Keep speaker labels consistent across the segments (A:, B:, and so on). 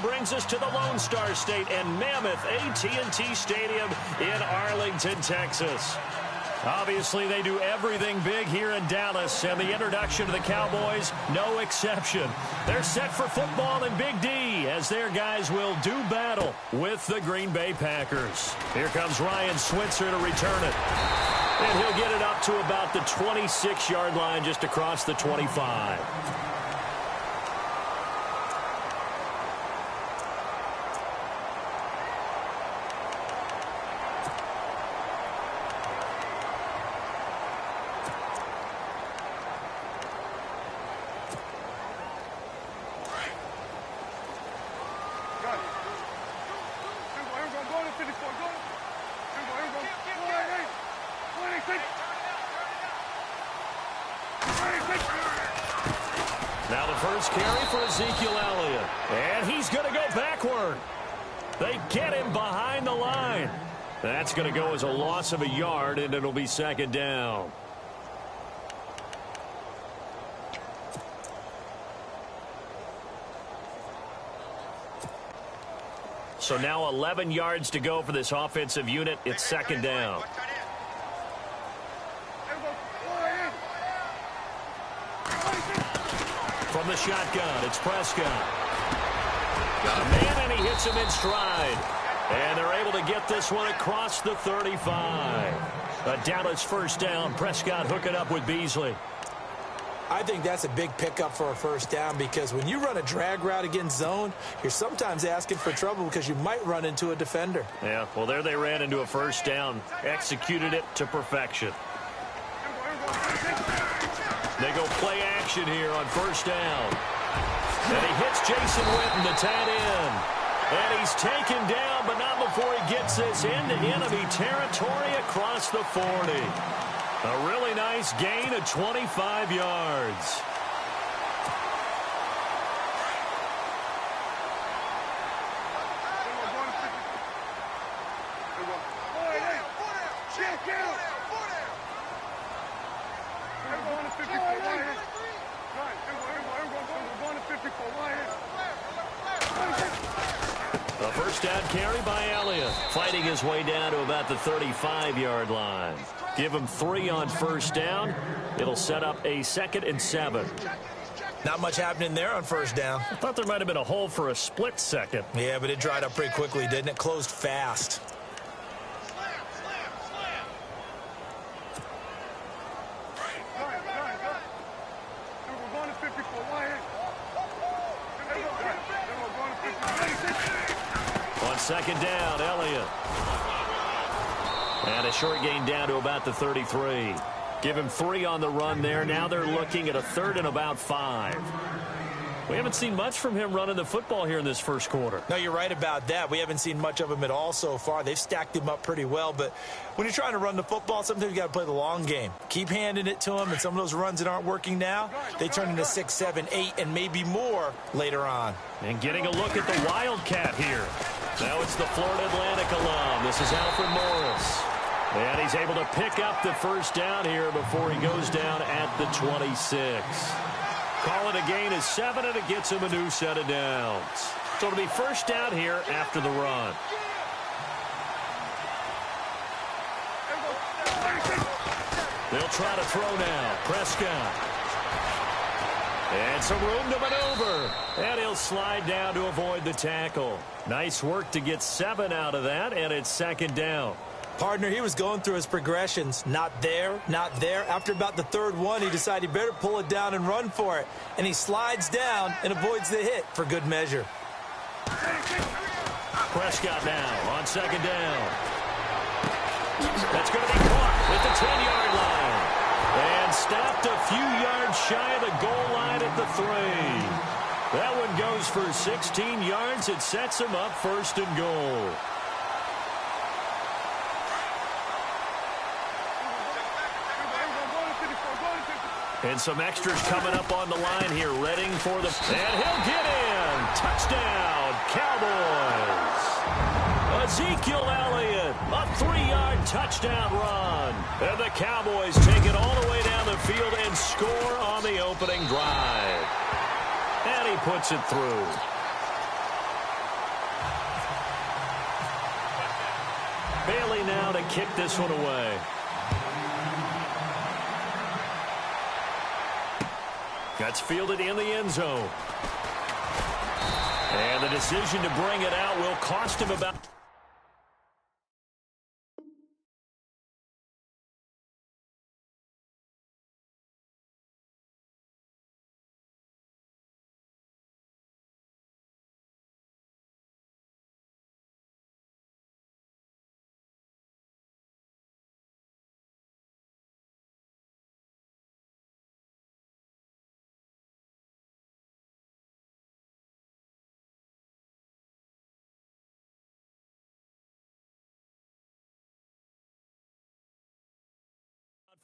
A: brings us to the Lone Star State and Mammoth AT&T Stadium in Arlington, Texas. Obviously, they do everything big here in Dallas, and the introduction to the Cowboys, no exception. They're set for football in Big D as their guys will do battle with the Green Bay Packers. Here comes Ryan Switzer to return it. And he'll get it up to about the 26-yard line just across the 25.
B: Now the first carry for Ezekiel Elliott.
A: And he's going to go backward. They get him behind the line. That's going to go as a loss of a yard, and it'll be second down. So now 11 yards to go for this offensive unit. It's second down. From the shotgun, it's Prescott. Got a man, and he hits him in stride. And they're able to get this one across the 35. A Dallas first down. Prescott hooking up with Beasley.
C: I think that's a big pickup for a first down because when you run a drag route against zone, you're sometimes asking for trouble because you might run into a defender.
A: Yeah, well, there they ran into a first down. Executed it to perfection. They go play action here on first down. And he hits Jason Witten, the tight end. And he's taken down, but not before he gets this into enemy territory across the 40. A really nice gain of 25 yards. A first down carry by Elliott, fighting his way down to about the 35-yard line. Give him 3 on first down. It'll set up a 2nd and 7.
C: Not much happening there on first down.
A: I thought there might have been a hole for a split second.
C: Yeah, but it dried up pretty quickly, didn't it? Closed fast.
A: On second down, Elliott. And a short gain down to about the 33. Give him 3 on the run there. Now they're looking at a 3rd and about 5. We haven't seen much from him running the football here in this first quarter.
C: No, you're right about that. We haven't seen much of him at all so far. They've stacked him up pretty well, but when you're trying to run the football, sometimes you got to play the long game. Keep handing it to him, and some of those runs that aren't working now, they turn into 6, 7, 8, and maybe more later on.
A: And getting a look at the Wildcat here. Now it's the Florida Atlantic alum. This is Alfred Morris. And he's able to pick up the first down here before he goes down at the 26. Call it a gain of 7, and it gets him a new set of downs. So it'll be first down here after the run. They'll try to throw now. Prescott. And some room to maneuver. And he'll slide down to avoid the tackle. Nice work to get 7 out of that, and it's second down.
C: Partner, he was going through his progressions. Not there, not there. After about the 3rd one, he decided he better pull it down and run for it. And he slides down and avoids the hit for good measure.
A: Prescott now on second down. That's going to be caught at the 10-yard line. And stopped a few yards shy of the goal line at the 3. That one goes for 16 yards. It sets him up 1st and goal. And some extras coming up on the line here, readying for the... And he'll get in! Touchdown, Cowboys! Ezekiel Elliott, a 3-yard touchdown run. And the Cowboys take it all the way down the field and score on the opening drive. And he puts it through. Bailey now to kick this one away. That's fielded in the end zone. And the decision to bring it out will cost him about...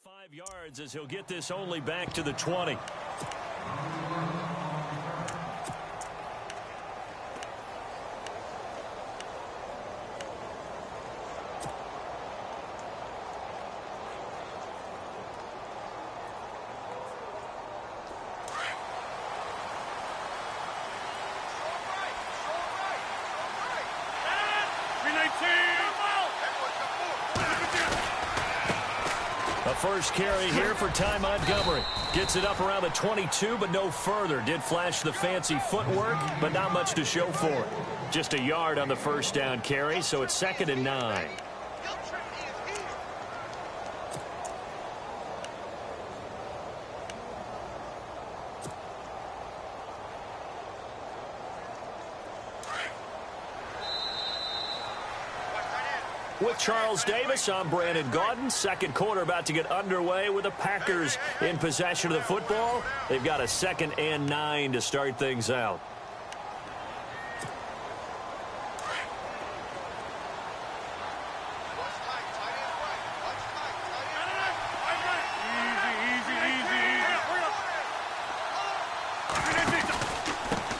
A: About 5 yards as he'll get this only back to the 20. A first carry here for Ty Montgomery. Gets it up around the 22, but no further. Did flash the fancy footwork, but not much to show for it. Just a yard on the first down carry, so it's 2nd and 9. With Charles Davis, I'm Brandon Gaudin. Second quarter about to get underway with the Packers in possession of the football. They've got a 2nd and 9 to start things out.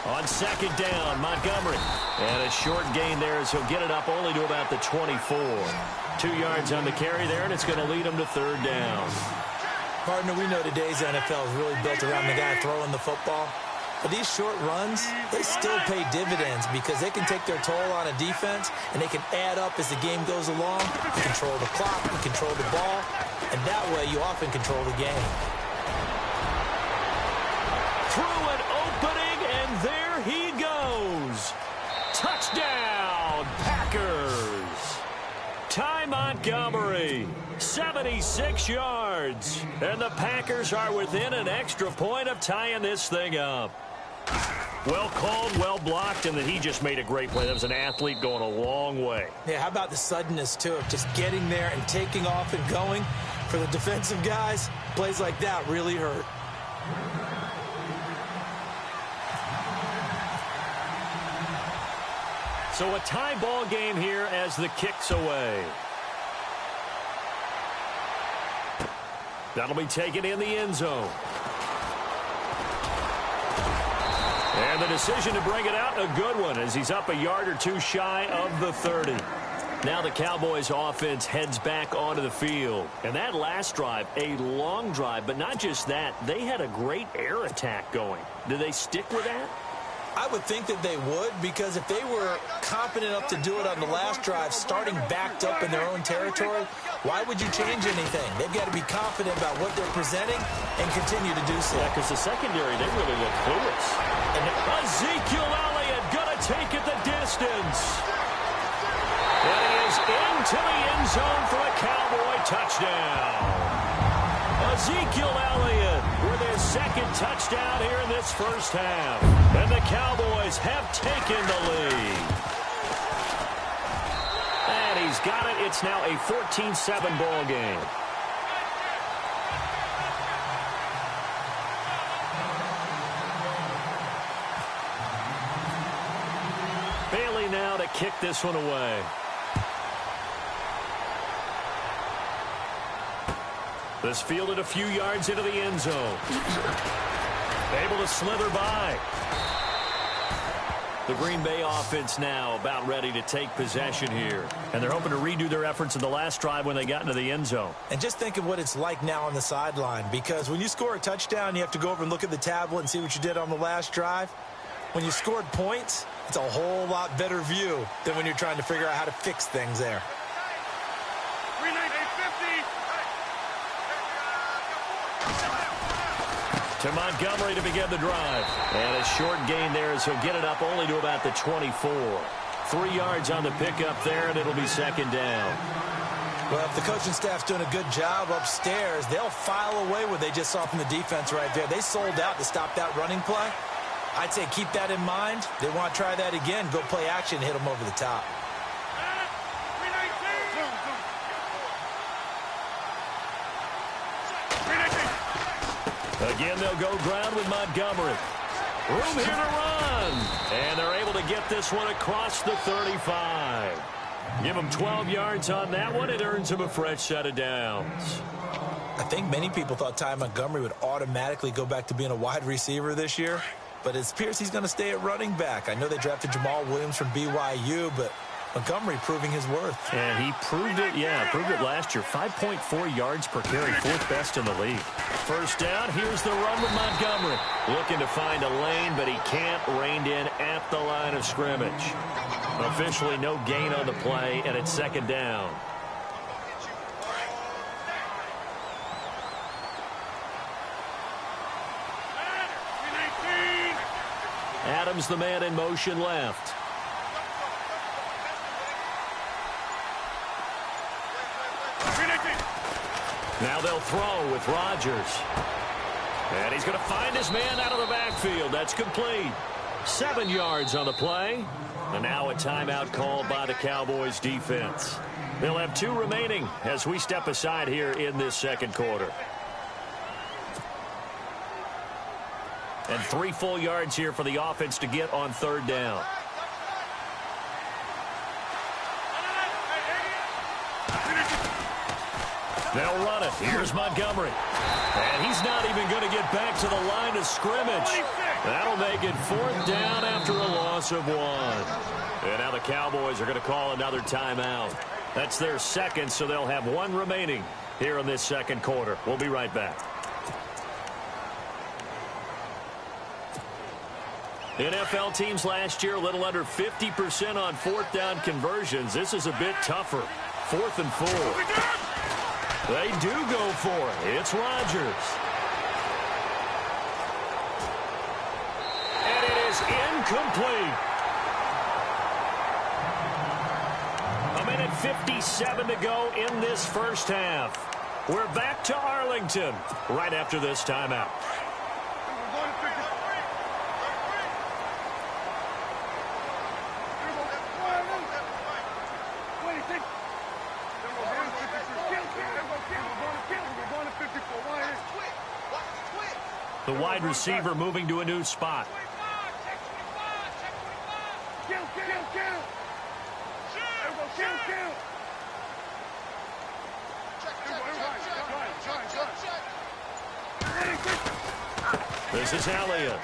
A: On 2nd down, Montgomery. And a short gain there as he'll get it up only to about the 24. 2 yards on the carry there, and it's going to lead him to 3rd down.
C: Partner, we know today's NFL is really built around the guy throwing the football. But these short runs, they still pay dividends because they can take their toll on a defense, and they can add up as the game goes along. You control the clock, you control the ball, and that way you often control the game.
A: Through an opening, and there he goes. Touchdown, Packers. Ty Montgomery, 76 yards. And the Packers are within an extra point of tying this thing up. Well called, well blocked, and then he just made a great play. That was an athlete going a long way.
C: Yeah, how about the suddenness, too, of just getting there and taking off and going? For the defensive guys, plays like that really hurt.
A: So a tie ball game here as the kick's away. That'll be taken in the end zone. And the decision to bring it out, a good one, as he's up a yard or two shy of the 30. Now the Cowboys offense heads back onto the field. And that last drive, a long drive, but not just that. They had a great air attack going. Do they stick with that?
C: I would think that they would, because if they were confident enough to do it on the last drive, starting backed up in their own territory, why would you change anything? They've got to be confident about what they're presenting and continue to do so.
A: Yeah, because the secondary, they really look clueless. And Ezekiel Elliott gonna take it the distance. And he is into the end zone for a Cowboy touchdown. Ezekiel Elliott with his 2nd touchdown here in this first half. And the Cowboys have taken the lead. And he's got it. It's now a 14-7 ball game. Bailey now to kick this one away. This fielded a few yards into the end zone. Able to slither by. The Green Bay offense now about ready to take possession here. And they're hoping to redo their efforts in the last drive when they got into the end zone.
C: And just think of what it's like now on the sideline, because when you score a touchdown, you have to go over and look at the tablet and see what you did on the last drive. When you scored points, it's a whole lot better view than when you're trying to figure out how to fix things there.
A: To Montgomery to begin the drive. And a short gain there as he'll get it up only to about the 24. 3 yards on the pickup there, and it'll be second down.
C: Well, if the coaching staff's doing a good job upstairs, they'll file away what they just saw from the defense right there. They sold out to stop that running play. I'd say keep that in mind. They want to try that again. Go play action and hit them over the top.
A: Again, they'll go ground with Montgomery. Room here to run. And they're able to get this one across the 35. Give them 12 yards on that one. It earns them a fresh set of downs.
C: I think many people thought Ty Montgomery would automatically go back to being a wide receiver this year. But it appears he's going to stay at running back. I know they drafted Jamal Williams from BYU, but Montgomery proving his worth.
A: And he proved it, proved it last year. 5.4 yards per carry, 4th best in the league. First down, here's the run with Montgomery. Looking to find a lane, but he can't. Reined in at the line of scrimmage. Officially no gain on the play, and it's second down. Adams, the man in motion left. Now they'll throw with Rodgers. And he's going to find his man out of the backfield. That's complete. 7 yards on the play. And now a timeout called by the Cowboys defense. They'll have 2 remaining as we step aside here in this second quarter. And 3 full yards here for the offense to get on third down. They'll run it. Here's Montgomery. And he's not even going to get back to the line of scrimmage. That'll make it 4th down after a loss of 1. And now the Cowboys are going to call another timeout. That's their second, so they'll have 1 remaining here in this second quarter. We'll be right back. NFL teams last year a little under 50% on 4th down conversions. This is a bit tougher. 4th and 4. They do go for it. It's Rodgers. And it is incomplete. 1:57 to go in this first half. We're back to Arlington right after this timeout. The wide receiver moving to a new spot. This is Elliott.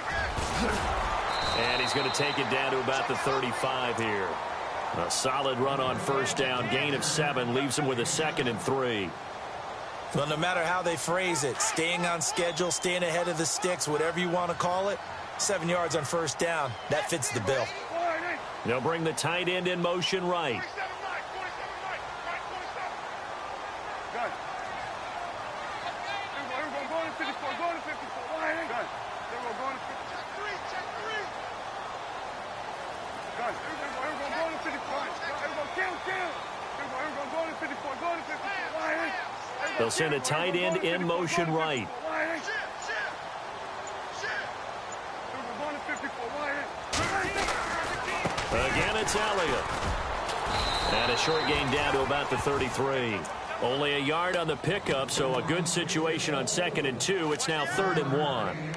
A: And he's going to take it down to about the 35 here. A solid run on first down. Gain of 7 leaves him with a 2nd and 3.
C: Well, no matter how they phrase it, staying on schedule, staying ahead of the sticks, whatever you want to call it, 7 yards on first down, that fits the bill.
A: They'll bring the tight end in motion right. They'll send a tight end in motion right. Again, it's Elliott. And a short gain down to about the 33. Only a yard on the pickup, so a good situation on 2nd and 2. It's now 3rd and 1.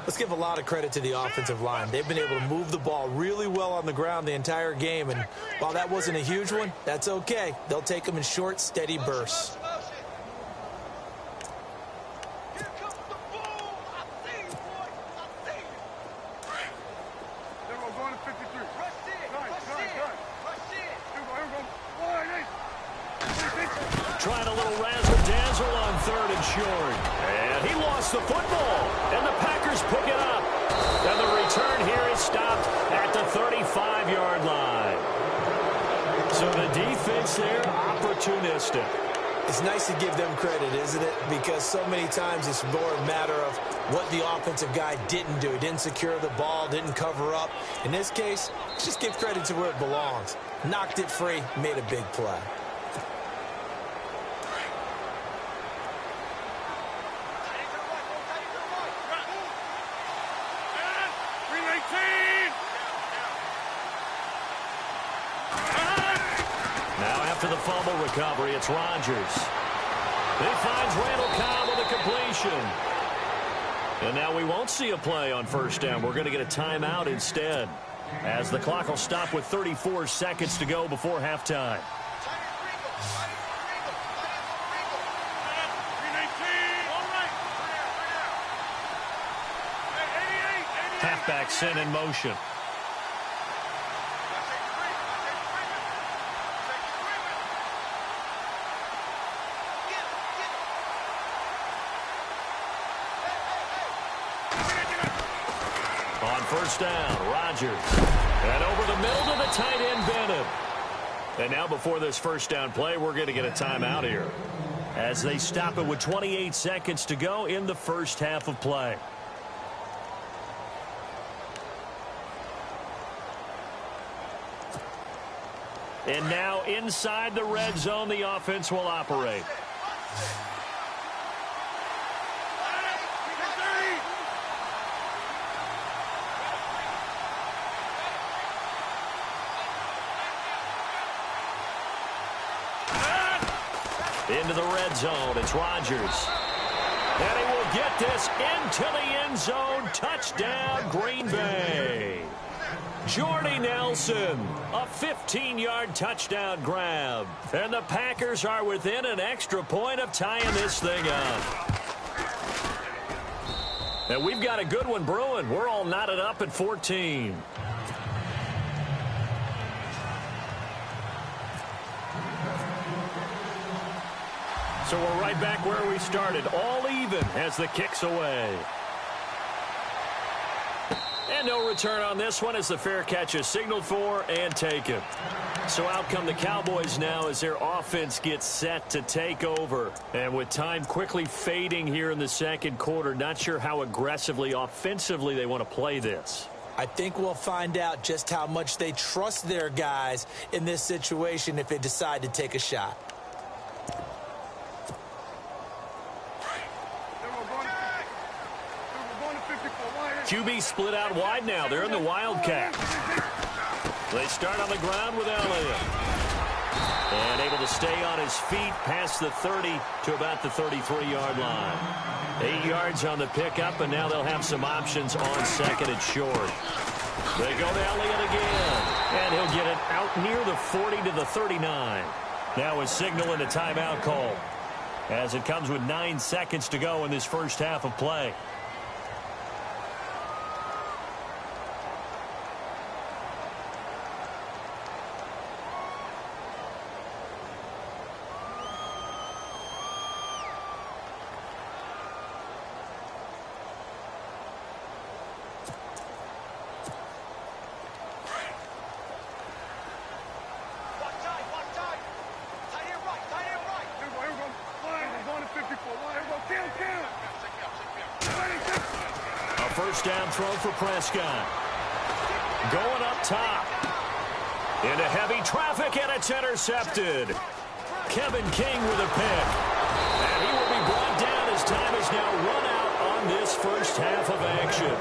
C: Let's give a lot of credit to the offensive line. They've been able to move the ball really well on the ground the entire game. And while that wasn't a huge one, that's okay. They'll take them in short, steady bursts.
A: Trying a little razzle-dazzle on 3rd and short. And he lost the football. And the Packers pick it up. And the return here is stopped at the 35-yard line. So the defense there, opportunistic.
C: It's nice to give them credit, isn't it? Because so many times it's more a matter of what the offensive guy didn't do. He didn't secure the ball, didn't cover up. In this case, just give credit to where it belongs. Knocked it free, made a big play.
A: After the fumble recovery, it's Rodgers. He finds Randall Cobb with a completion. And now we won't see a play on first down. We're going to get a timeout instead, as the clock will stop with 34 seconds to go before halftime. Halfback sent in motion. First down, Rodgers. And over the middle to the tight end, Bennett. And now before this first down play, we're going to get a timeout here, as they stop it with 28 seconds to go in the first half of play. And now inside the red zone, the offense will operate. Into the red zone, it's Rodgers. And he will get this into the end zone. Touchdown, Green Bay. Jordy Nelson, a 15-yard touchdown grab. And the Packers are within an extra point of tying this thing up. And we've got a good one brewing. We're all knotted up at 14. So we're right back where we started, all even as the kick's away. And no return on this one as the fair catch is signaled for and taken. So out come the Cowboys now as their offense gets set to take over. And with time quickly fading here in the second quarter, not sure how aggressively, offensively they want to play this.
C: I think we'll find out just how much they trust their guys in this situation if they decide to take a shot.
A: QB split out wide now. They're in the Wildcat. They start on the ground with Elliott. And able to stay on his feet past the 30 to about the 33-yard line. 8 yards on the pickup, and now they'll have some options on second and short. They go to Elliott again. And he'll get it out near the 40 to the 39. Now a signal and a timeout call, as it comes with 9 seconds to go in this first half of play. First down throw for Prescott. Going up top. Into heavy traffic, and it's intercepted. Kevin King with a pick. And he will be brought down as time is now run out on this first half of action.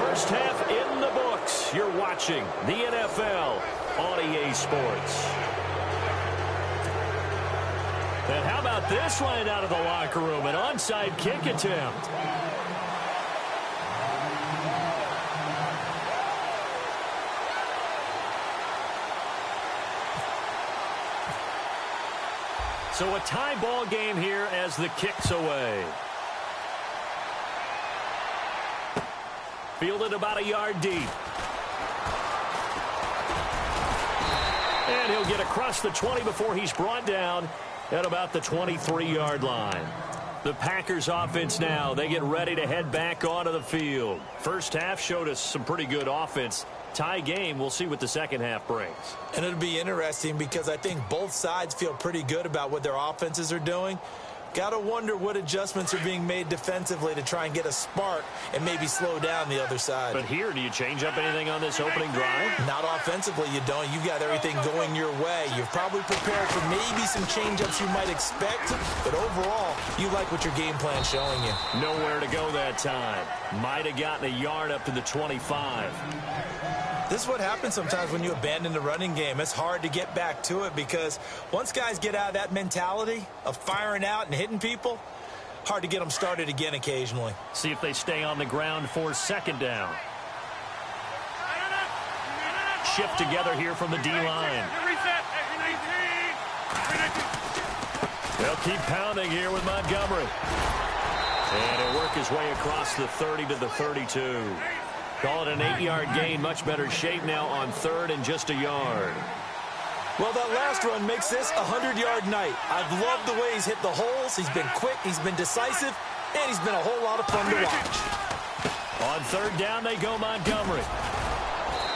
A: First half in the books. You're watching the NFL on EA Sports. And how about this line out of the locker room? An onside kick attempt. So a tie ball game here as the kick's away. Fielded about a yard deep. And he'll get across the 20 before he's brought down at about the 23-yard line. The Packers offense now, they get ready to head back onto the field. First half showed us some pretty good offense. Tie game. We'll see what the second half brings.
C: And it'll be interesting because I think both sides feel pretty good about what their offenses are doing. Got to wonder what adjustments are being made defensively to try and get a spark and maybe slow down the other side.
A: But here, do you change up anything on this opening drive?
C: Not offensively, you don't. You've got everything going your way. You've probably prepared for maybe some change-ups you might expect, but overall, you like what your game plan's showing you.
A: Nowhere to go that time. Might have gotten a yard up to the 25.
C: This is what happens sometimes when you abandon the running game. It's hard to get back to it because once guys get out of that mentality of firing out and hitting people, hard to get them started again occasionally.
A: See if they stay on the ground for second down. Shift together here from the D-line. They'll keep pounding here with Montgomery. And he'll work his way across the 30 to the 32. Call it an 8-yard gain. Much better shape now on third and just a yard.
C: Well, that last run makes this a 100-yard night. I've loved the way he's hit the holes. He's been quick, he's been decisive, and he's been a whole lot of fun to watch.
A: On third down, they go Montgomery.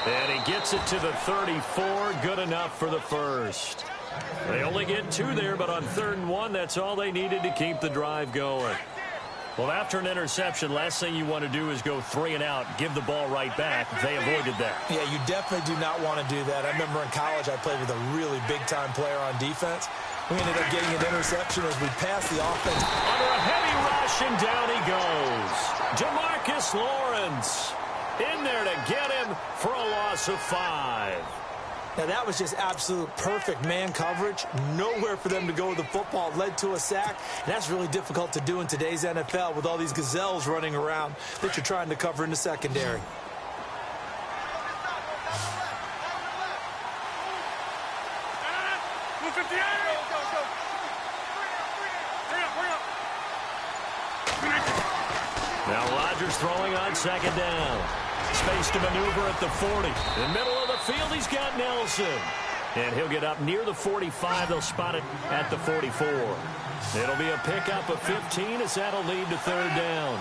A: And he gets it to the 34. Good enough for the first. They only get 2 there, but on 3rd and 1, that's all they needed to keep the drive going. Well, after an interception, last thing you want to do is go 3 and out, give the ball right back. They avoided that.
C: Yeah, you definitely do not want to do that. I remember in college I played with a really big-time player on defense. We ended up getting an interception as we passed the offense.
A: Under a heavy rush, and down he goes. Demarcus Lawrence in there to get him for a loss of 5.
C: Now, that was just absolute perfect man coverage. Nowhere for them to go with the football. It led to a sack. And that's really difficult to do in today's NFL with all these gazelles running around that you're trying to cover in the secondary.
A: Now Rodgers throwing on second down. Space to maneuver at the 40. In the middle of the field, he's got Nelson. And he'll get up near the 45. They'll spot it at the 44. It'll be a pickup of 15 as that'll lead to third down.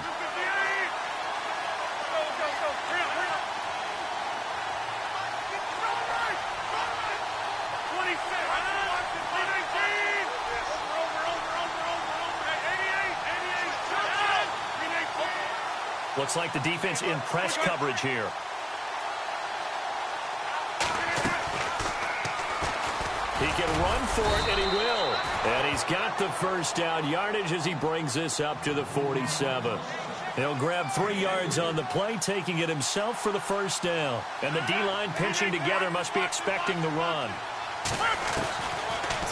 A: Looks like the defense in press coverage here. He can run for it, and he will. And he's got the first down yardage as he brings this up to the 47. He'll grab 3 yards on the play, taking it himself for the first down. And the D-line pinching together must be expecting the run.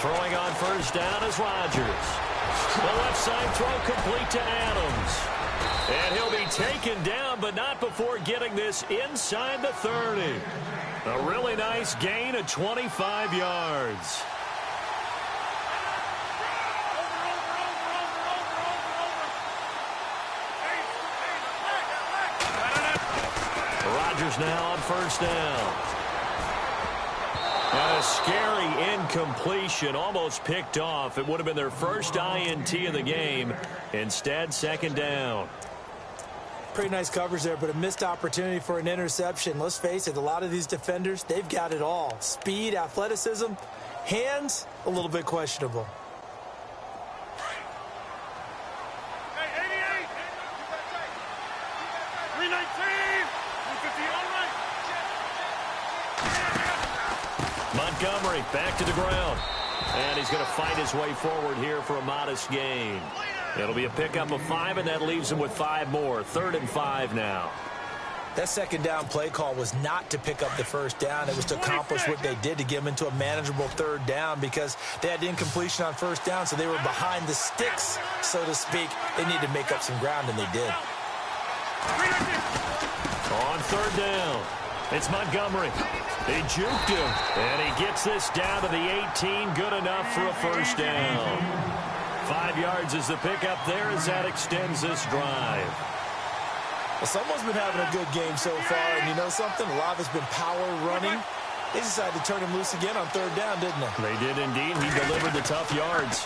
A: Throwing on first down is Rodgers. The left side throw complete to Adams. And he'll be taken down, but not before getting this inside the 30. A really nice gain of 25 yards. Rodgers now on first down. And a scary incompletion, almost picked off. It would have been their first INT of the game. Instead, second down.
C: Pretty nice coverage there, but a missed opportunity for an interception. Let's face it, a lot of these defenders, they've got it all. Speed, athleticism, hands, a little bit questionable.
A: Montgomery back to the ground. And he's going to fight his way forward here for a modest gain. It'll be a pickup of 5, and that leaves him with 5 more. 3rd and 5 now.
C: That second down play call was not to pick up the first down. It was to accomplish what they did, to get them into a manageable 3rd down, because they had the incompletion on first down, so they were behind the sticks, so to speak. They needed to make up some ground, and they did.
A: On 3rd down, it's Montgomery. He juked him, and he gets this down to the 18. Good enough for a first down. 5 yards is the pickup there as that extends this drive.
C: Well, someone's been having a good game so far, and you know something? A lot of it's been power running. They decided to turn him loose again on 3rd down, didn't they?
A: They did indeed. He delivered the tough yards.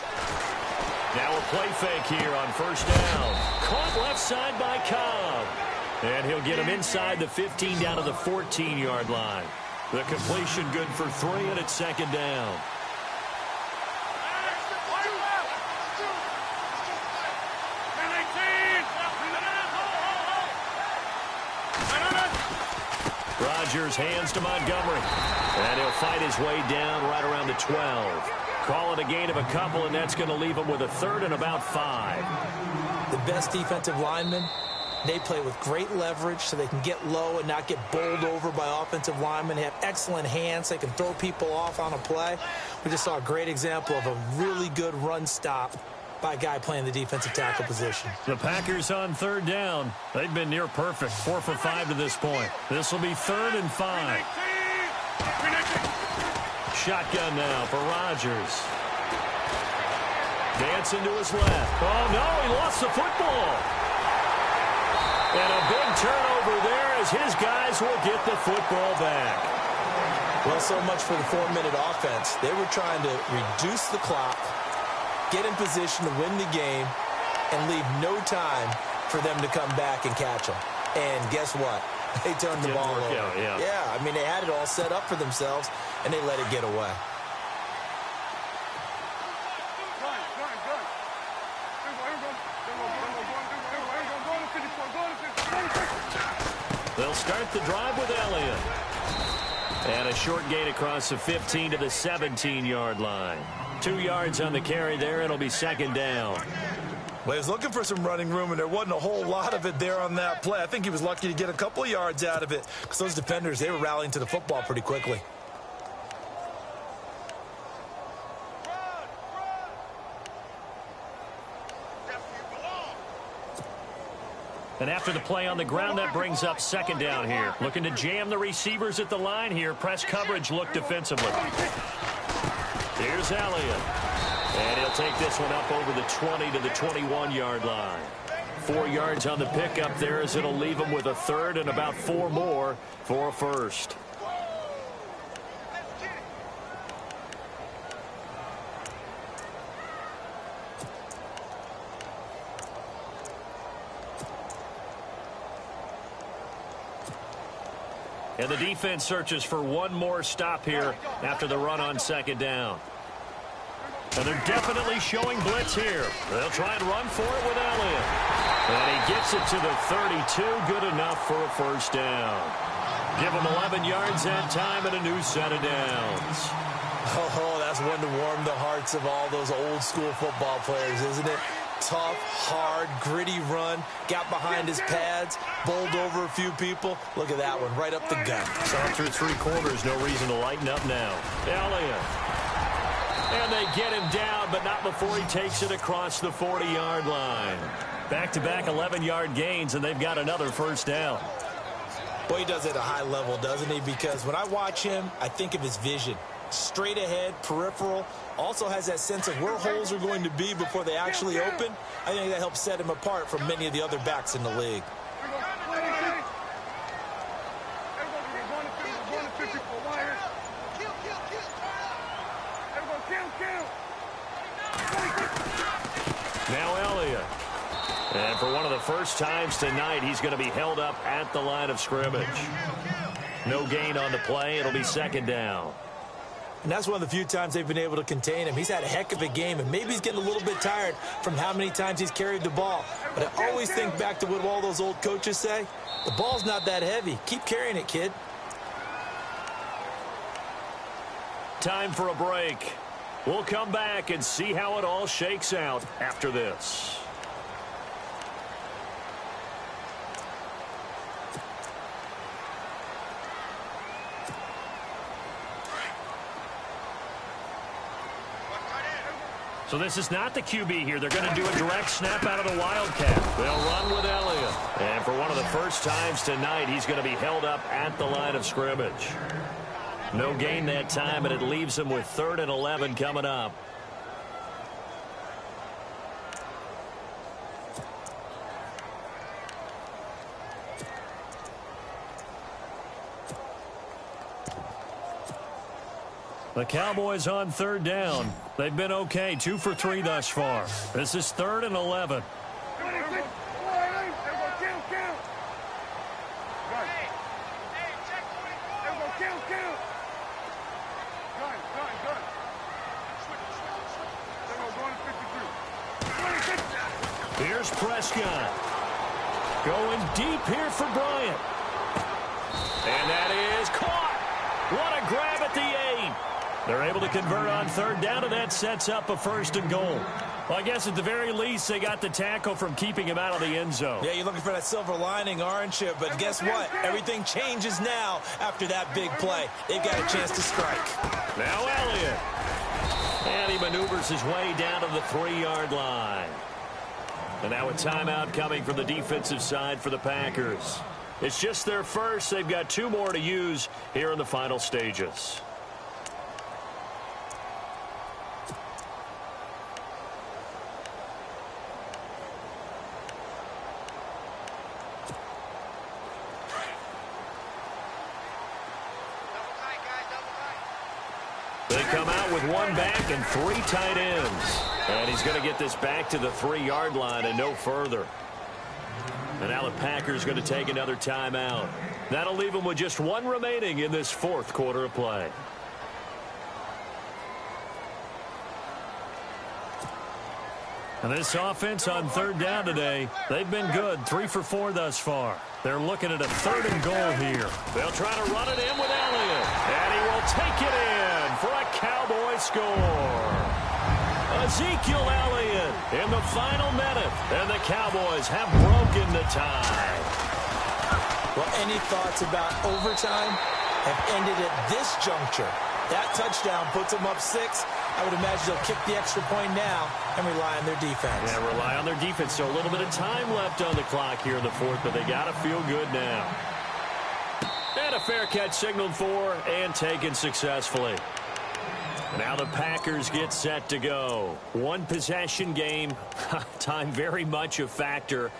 A: Now a play fake here on first down. Caught left side by Cobb. And he'll get him inside the 15 down to the 14-yard line. The completion good for 3, and it's second down. Rodgers hands to Montgomery. And he'll fight his way down right around the 12. Call it a gain of a couple, and that's going to leave him with a 3rd and about 5.
C: The best defensive linemen, they play with great leverage so they can get low and not get bowled over by offensive linemen. They have excellent hands. They can throw people off on a play. We just saw a great example of a really good run stop by a guy playing the defensive tackle position.
A: The Packers on 3rd down. They've been near perfect, 4 for 5 to this point. This will be 3rd and 5. Shotgun now for Rodgers. Dancing to his left. Oh, no, he lost the football. And a big turnover there as his guys will get the football back.
C: Well, so much for the 4-minute offense. They were trying to reduce the clock, get in position to win the game, and leave no time for them to come back and catch them. And guess what? They turned the ball over. Yeah, I mean, they had it all set up for themselves, and they let it get away.
A: They'll start the drive with Elliott. And a short gain across the 15 to the 17-yard line. 2 yards on the carry there. It'll be second down.
C: Well, he was looking for some running room, and there wasn't a whole lot of it there on that play. I think he was lucky to get a couple of yards out of it because those defenders, they were rallying to the football pretty quickly.
A: And after the play on the ground, that brings up second down here. Looking to jam the receivers at the line here. Press coverage look defensively. Here's Elliott. And he'll take this one up over the 20 to the 21-yard line. 4 yards on the pickup there as it'll leave him with a 3rd and about 4 more for a 1st. And the defense searches for one more stop here after the run on second down. And they're definitely showing blitz here. They'll try and run for it with Elliott. And he gets it to the 32. Good enough for a 1st down. Give him 11 yards that time and a new set of downs.
C: Oh, that's one to warm the hearts of all those old school football players, isn't it? Tough, hard, gritty run. Got behind his pads, bowled over a few people. Look at that one, right up the gut.
A: Saw through 3 quarters, no reason to lighten up now. Elliott. And they get him down, but not before he takes it across the 40-yard line. Back-to-back 11-yard gains, and they've got another 1st down.
C: Well, he does it at a high level, doesn't he? Because when I watch him, I think of his vision. Straight ahead, peripheral, also has that sense of where holes are going to be before they actually open. I think that helps set him apart from many of the other backs in the league.
A: Now Elliott. And for one of the first times tonight, he's going to be held up at the line of scrimmage. No gain on the play. It'll be second down.
C: And that's one of the few times they've been able to contain him. He's had a heck of a game, and maybe he's getting a little bit tired from how many times he's carried the ball. But I always think back to what all those old coaches say. The ball's not that heavy. Keep carrying it, kid.
A: Time for a break. We'll come back and see how it all shakes out after this. So this is not the QB here. They're going to do a direct snap out of the Wildcat. They'll run with Elliott. And for one of the first times tonight, he's going to be held up at the line of scrimmage. No gain that time, and it leaves him with 3rd and 11 coming up. The Cowboys on 3rd down. They've been okay, 2 for 3 thus far. This is 3rd and 11. Here's Prescott. Going deep here for Bryant. And that is caught. What a grab at the 8. They're able to convert on third down, and that sets up a 1st and goal. Well, I guess at the very least, they got the tackle from keeping him out of the end zone.
C: Yeah, you're looking for that silver lining, aren't you? But guess what? Everything changes now after that big play. They've got a chance to strike.
A: Now Elliott. And he maneuvers his way down to the 3-yard line. And now a timeout coming from the defensive side for the Packers. It's just their first. They've got 2 more to use here in the final stages. They come out with 1 back and 3 tight ends. And he's going to get this back to the 3-yard line and no further. And now the Packers going to take another timeout. That'll leave them with just 1 remaining in this 4th quarter of play. And this offense on third down today, they've been good. 3 for 4 thus far. They're looking at a 3rd and goal here. They'll try to run it in with Elliott. And he will take it in for a Cowboy score. Ezekiel Elliott in the final minute. And the Cowboys have broken the tie.
C: Well, any thoughts about overtime have ended at this juncture. That touchdown puts them up 6. I would imagine they'll kick the extra point now and rely on their defense.
A: Yeah, rely on their defense. So a little bit of time left on the clock here in the 4th, but they got to feel good now. And a fair catch signaled for and taken successfully. Now the Packers get set to go. 1 possession game. Time very much a factor.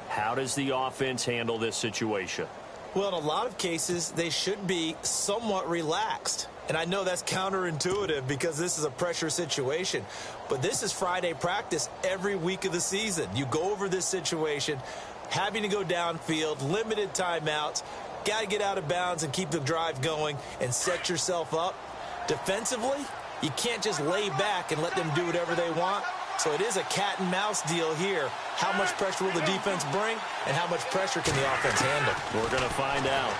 A: How does the offense handle this situation?
C: Well, in a lot of cases, they should be somewhat relaxed. And I know that's counterintuitive because this is a pressure situation. But this is Friday practice every week of the season. You go over this situation, having to go downfield, limited timeouts, got to get out of bounds and keep the drive going and set yourself up. Defensively, you can't just lay back and let them do whatever they want. So it is a cat and mouse deal here. How much pressure will the defense bring and how much pressure can the offense handle?
A: We're going to find out.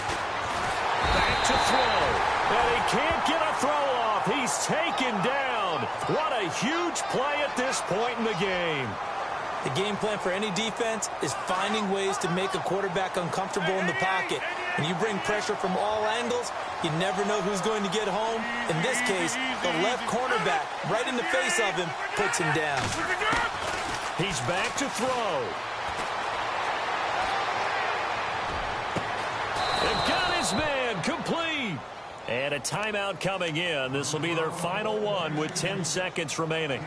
A: Back to throw. And he can't get a throw off. He's taken down. What a huge play at this point in the game.
C: The game plan for any defense is finding ways to make a quarterback uncomfortable in the pocket. When you bring pressure from all angles, you never know who's going to get home. In this case, the left cornerback, right in the face of him, puts him down.
A: He's back to throw. They've got his man complete. And a timeout coming in. This will be their final one with 10 seconds remaining.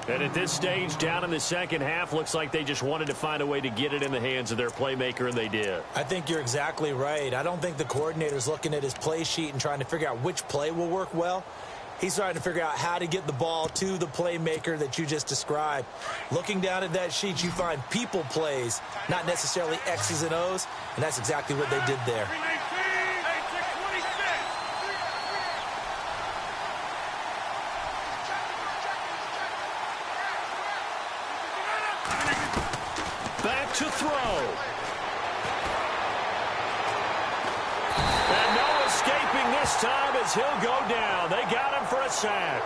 A: And at this stage, down in the second half, looks like they just wanted to find a way to get it in the hands of their playmaker, and they did.
C: I think you're exactly right. I don't think the coordinator's looking at his play sheet and trying to figure out which play will work well. He's trying to figure out how to get the ball to the playmaker that you just described. Looking down at that sheet, you find people plays, not necessarily X's and O's, and that's exactly what they did there.
A: Back to throw. And no escaping this time as he'll go down. They got him for a sack.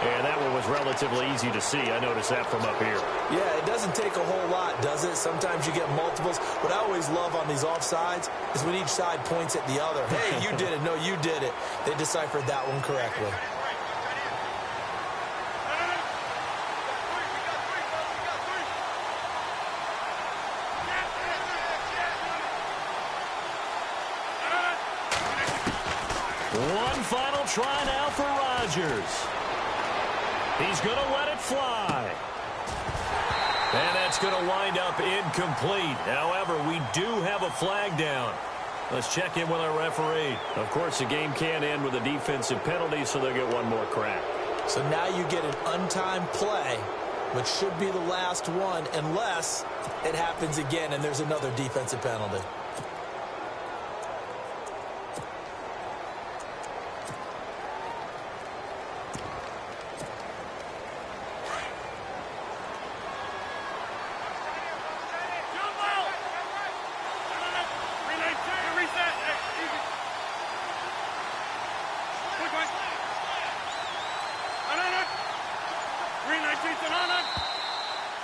A: And that one was relatively easy to see. I noticed that from up here.
C: Yeah, it doesn't take a whole lot, does it? Sometimes you get multiples. What I always love on these offsides is when each side points at the other. Hey, you did it. No, you did it. They deciphered that one correctly.
A: One final try now for Rodgers. He's going to let it fly. And that's going to wind up incomplete. However, we do have a flag down. Let's check in with our referee. Of course, the game can end with a defensive penalty, so they'll get one more crack.
C: So now you get an untimed play, which should be the last one, unless it happens again and there's another defensive penalty.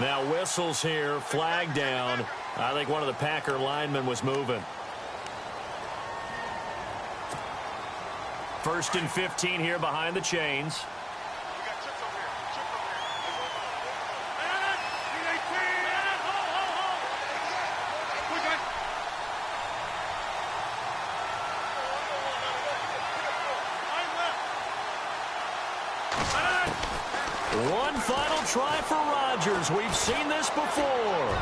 A: Now whistles here, flag down. I think one of the Packer linemen was moving. 1st and 15 here behind the chains. One final try for Rodgers. We've seen this before.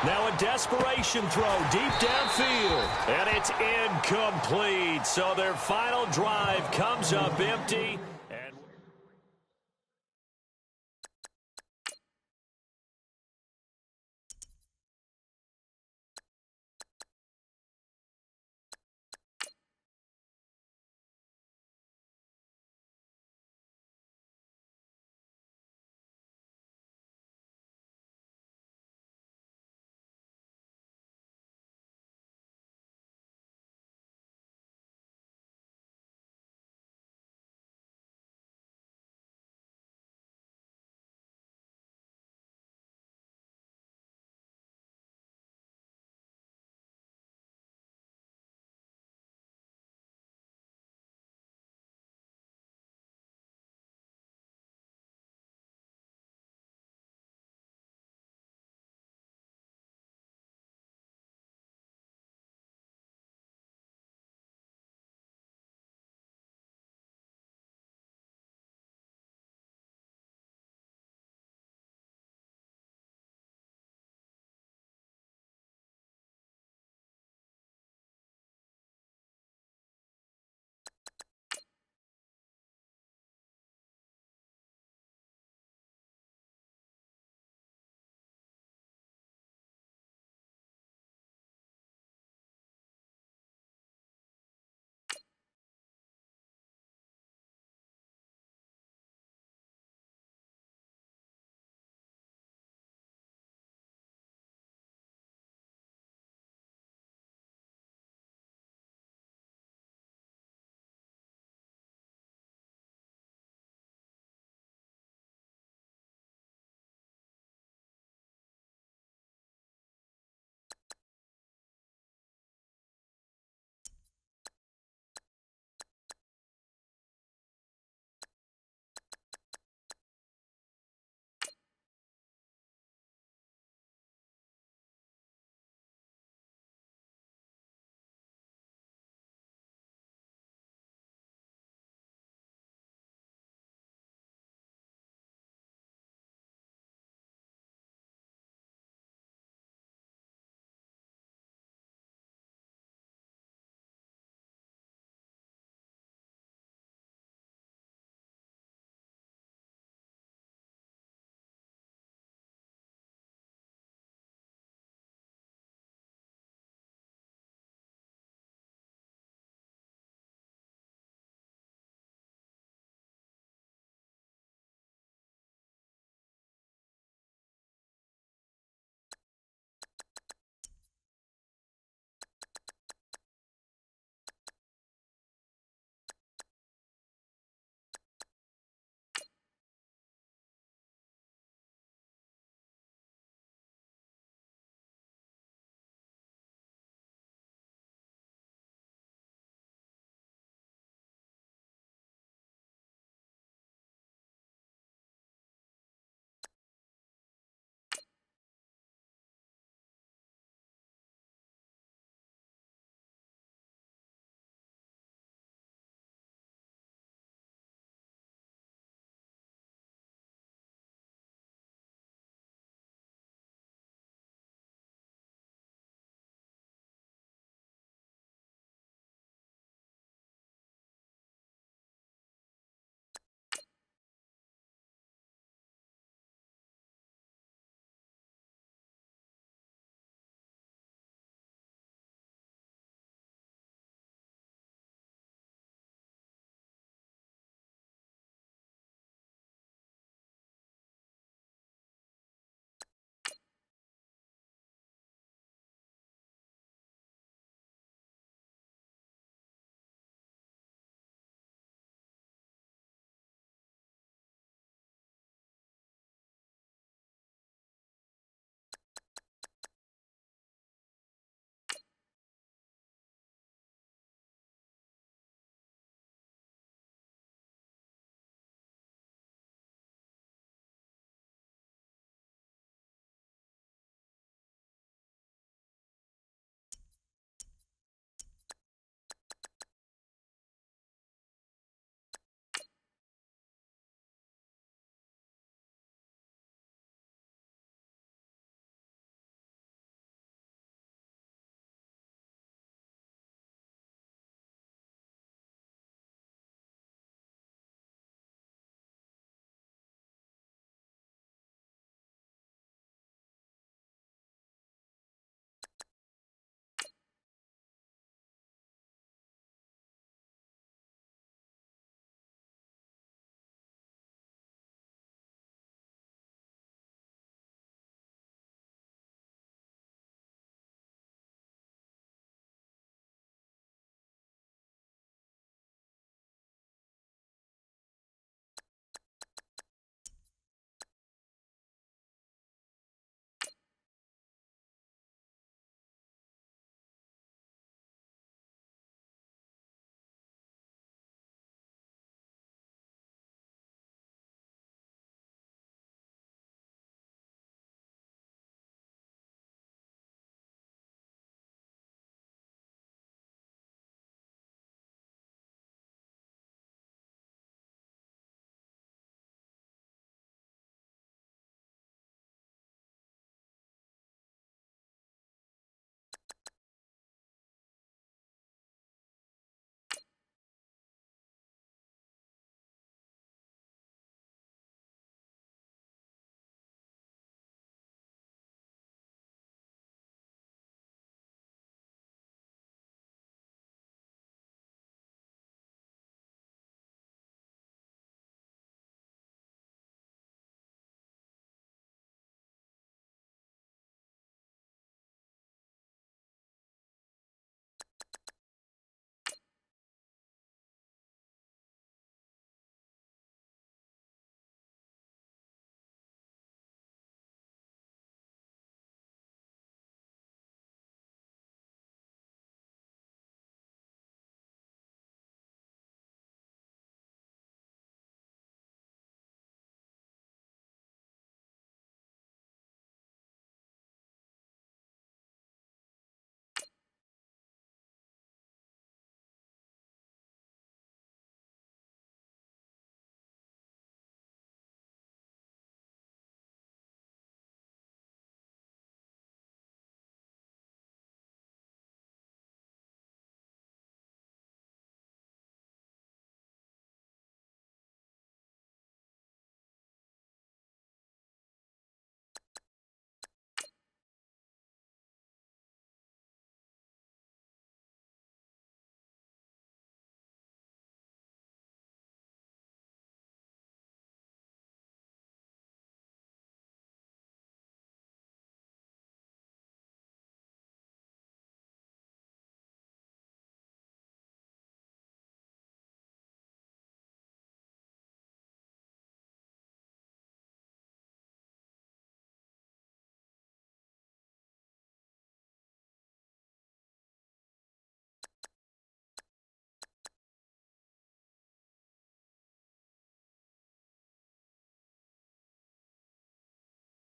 A: Now a desperation throw deep downfield. And it's incomplete. So their final drive comes up empty.